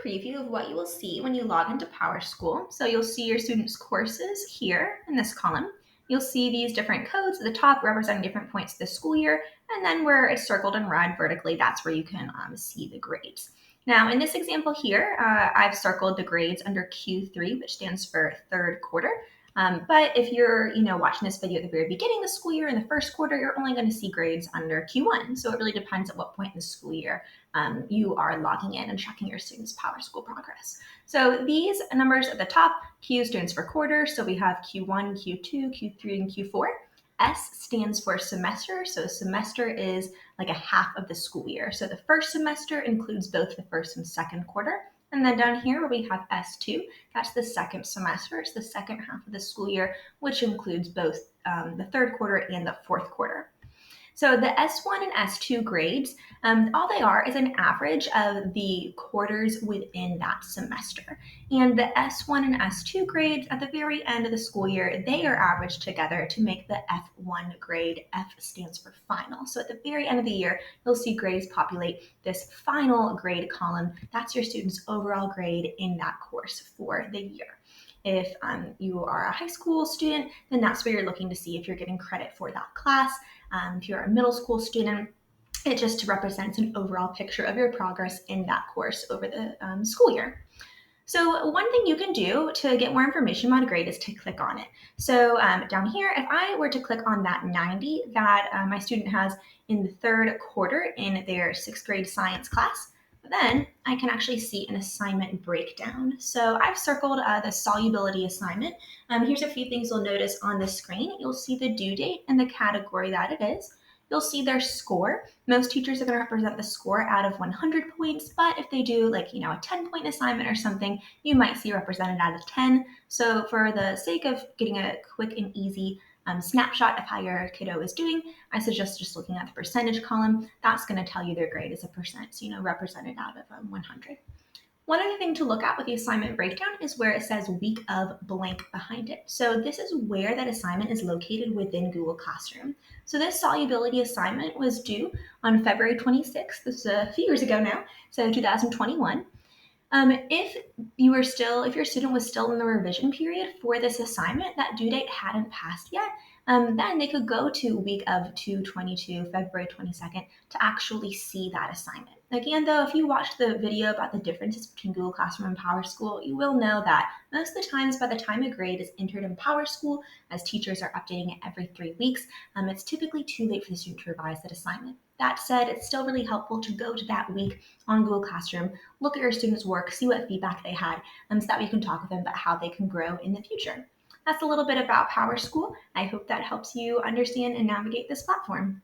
preview of what you will see when you log into PowerSchool. So you'll see your students' courses here in this column. You'll see these different codes at the top representing different points of the school year, and then where it's circled in red vertically, that's where you can see the grades. Now, in this example here, I've circled the grades under Q3, which stands for third quarter. But if you're, watching this video at the very beginning of the school year in the first quarter, you're only going to see grades under Q1. So it really depends at what point in the school year you are logging in and checking your students' PowerSchool progress. So these numbers at the top, Q stands for quarter. So we have Q1, Q2, Q3, and Q4. S stands for semester. So semester is like a half of the school year. So the first semester includes both the first and second quarter. And then down here where we have S2, that's the second semester. It's the second half of the school year, which includes both the third quarter and the fourth quarter. So the S1 and S2 grades, all they are is an average of the quarters within that semester. And the S1 and S2 grades at the very end of the school year, they are averaged together to make the F1 grade. F stands for final. So at the very end of the year, you'll see grades populate this final grade column. That's your student's overall grade in that course for the year. If you are a high school student, then that's where you're looking to see if you're getting credit for that class. If you're a middle school student, it just represents an overall picture of your progress in that course over the school year. So one thing you can do to get more information about a grade is to click on it. So down here, if I were to click on that 90 that my student has in the third quarter in their sixth grade science class, then I can actually see an assignment breakdown. So I've circled the solubility assignment. Here's a few things you'll notice on the screen. You'll see the due date and the category that it is. You'll see their score. Most teachers are going to represent the score out of 100 points, but if they do a 10-point assignment or something, you might see represented out of 10. So for the sake of getting a quick and easy snapshot of how your kiddo is doing, I suggest just looking at the percentage column. That's going to tell you their grade is a percent, so represented out of 100. One other thing to look at with the assignment breakdown is where it says week of blank behind it. So this is where that assignment is located within Google Classroom. So this solubility assignment was due on February 26th. This is a few years ago now, so 2021. If your student was still in the revision period for this assignment, that due date hadn't passed yet, then they could go to week of 2/22, February 22nd, to actually see that assignment. Again, though, if you watched the video about the differences between Google Classroom and PowerSchool, you will know that most of the times by the time a grade is entered in PowerSchool, as teachers are updating it every 3 weeks, it's typically too late for the student to revise that assignment. That said, it's still really helpful to go to that week on Google Classroom, look at your students' work, see what feedback they had, so that we can talk with them about how they can grow in the future. That's a little bit about PowerSchool. I hope that helps you understand and navigate this platform.